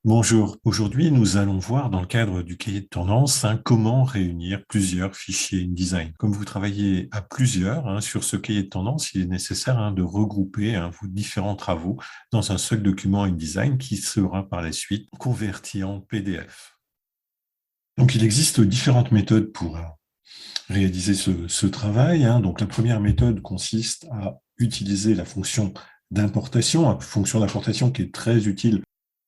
Bonjour, aujourd'hui nous allons voir dans le cadre du cahier de tendance comment réunir plusieurs fichiers InDesign. Comme vous travaillez à plusieurs sur ce cahier de tendance, il est nécessaire de regrouper vos différents travaux dans un seul document InDesign qui sera par la suite converti en PDF. Donc il existe différentes méthodes pour réaliser ce travail. Donc la première méthode consiste à utiliser la fonction d'importation, une fonction d'importation qui est très utile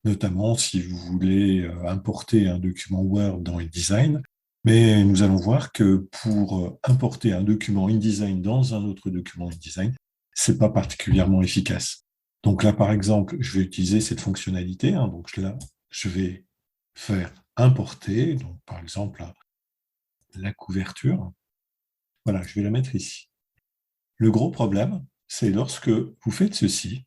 notamment si vous voulez importer un document Word dans InDesign. Mais nous allons voir que pour importer un document InDesign dans un autre document InDesign, c'est pas particulièrement efficace. Donc là, par exemple, je vais utiliser cette fonctionnalité. Donc là, je vais faire importer, donc par exemple, la couverture. Voilà, je vais la mettre ici. Le gros problème, c'est lorsque vous faites ceci,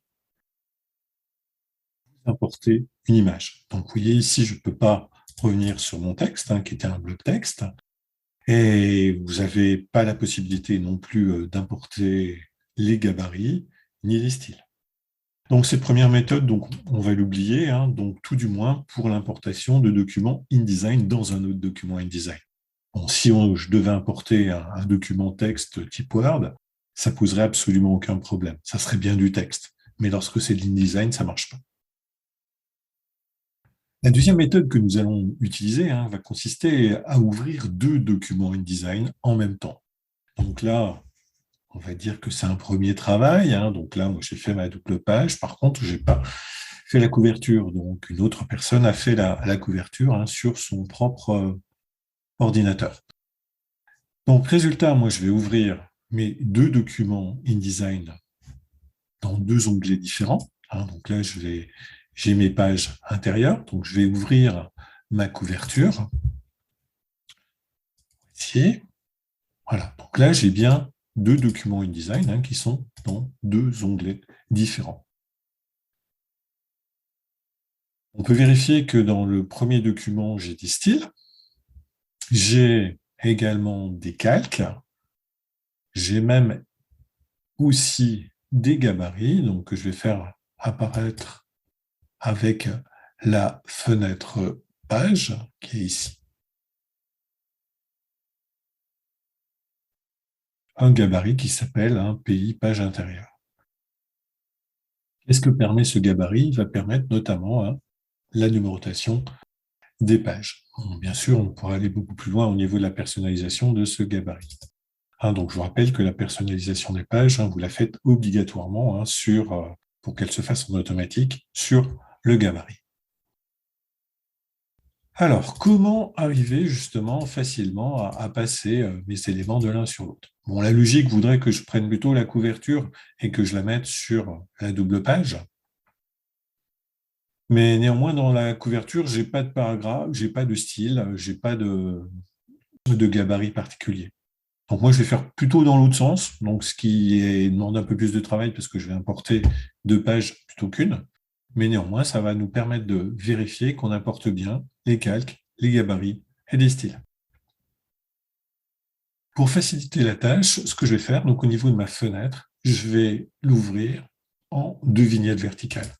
importer une image. Donc, vous voyez ici, je ne peux pas revenir sur mon texte, qui était un bloc texte, et vous n'avez pas la possibilité non plus d'importer les gabarits ni les styles. Donc, cette première méthode, donc, on va l'oublier, donc tout du moins pour l'importation de documents InDesign dans un autre document InDesign. Bon, si je devais importer un document texte type Word, ça poserait absolument aucun problème. Ça serait bien du texte. Mais lorsque c'est de l'InDesign, ça ne marche pas. La deuxième méthode que nous allons utiliser va consister à ouvrir deux documents InDesign en même temps. Donc là, on va dire que c'est un premier travail. Donc là, moi, j'ai fait ma double page. Par contre, je n'ai pas fait la couverture. Donc, une autre personne a fait la couverture sur son propre ordinateur. Donc, résultat, moi, je vais ouvrir mes deux documents InDesign dans deux onglets différents. Donc là, j'ai mes pages intérieures. Donc, je vais ouvrir ma couverture. Ici. Voilà. Donc là, j'ai bien deux documents InDesign qui sont dans deux onglets différents. On peut vérifier que dans le premier document, j'ai des styles. J'ai également des calques. J'ai même aussi des gabarits, donc que je vais faire apparaître avec la fenêtre page qui est ici. Un gabarit qui s'appelle un pays page intérieure. Qu'est-ce que permet ce gabarit? Il va permettre notamment la numérotation des pages. Bien sûr, on pourra aller beaucoup plus loin au niveau de la personnalisation de ce gabarit. Donc, je vous rappelle que la personnalisation des pages, vous la faites obligatoirement pour qu'elle se fasse en automatique sur le gabarit. Alors, comment arriver justement facilement à passer mes éléments de l'un sur l'autre? Bon, la logique voudrait que je prenne plutôt la couverture et que je la mette sur la double page. Mais néanmoins, dans la couverture, j'ai pas de paragraphe, j'ai pas de style, j'ai pas de gabarit particulier. Donc moi, je vais faire plutôt dans l'autre sens, donc ce qui demande un peu plus de travail parce que je vais importer deux pages plutôt qu'une. Mais néanmoins, ça va nous permettre de vérifier qu'on importe bien les calques, les gabarits et les styles. Pour faciliter la tâche, ce que je vais faire, donc au niveau de ma fenêtre, je vais l'ouvrir en deux vignettes verticales.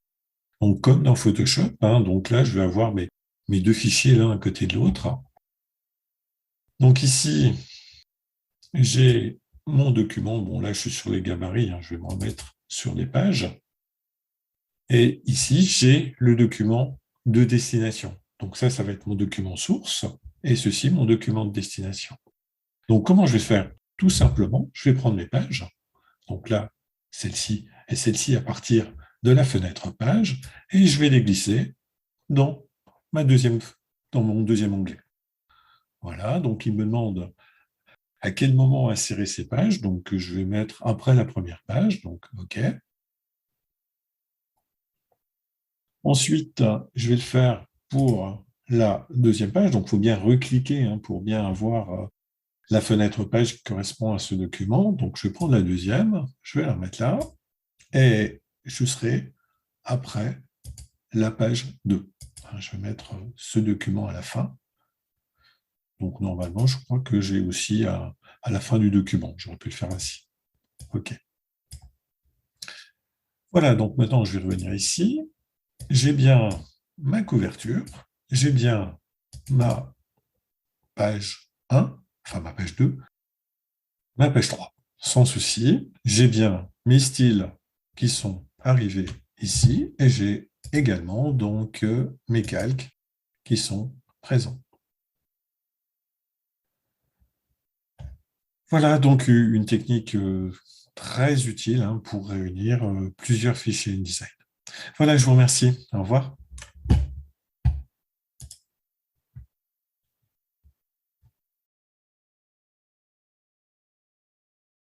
Donc comme dans Photoshop, donc là, je vais avoir mes deux fichiers l'un à côté de l'autre. Donc ici, j'ai mon document. Bon, là, je suis sur les gabarits. Je vais me remettre sur les pages. Et ici, j'ai le document de destination. Donc ça va être mon document source. Et ceci, mon document de destination. Donc, comment je vais faire? Tout simplement, je vais prendre mes pages. Donc là, celle-ci et celle-ci à partir de la fenêtre page. Et je vais les glisser dans mon deuxième onglet. Voilà, donc il me demande à quel moment insérer ces pages. Donc, je vais mettre après la première page. Donc, OK. Ensuite, je vais le faire pour la deuxième page. Donc, il faut bien recliquer pour bien avoir la fenêtre page qui correspond à ce document. Donc, je vais prendre la deuxième. Je vais la remettre là. Et je serai après la page 2. Je vais mettre ce document à la fin. Donc, normalement, je crois que j'ai aussi à la fin du document. J'aurais pu le faire ainsi. OK. Voilà, donc maintenant, je vais revenir ici. J'ai bien ma couverture, j'ai bien ma page 1, enfin ma page 2, ma page 3. Sans souci, j'ai bien mes styles qui sont arrivés ici et j'ai également donc mes calques qui sont présents. Voilà donc une technique très utile pour réunir plusieurs fichiers InDesign. Voilà, je vous remercie. Au revoir.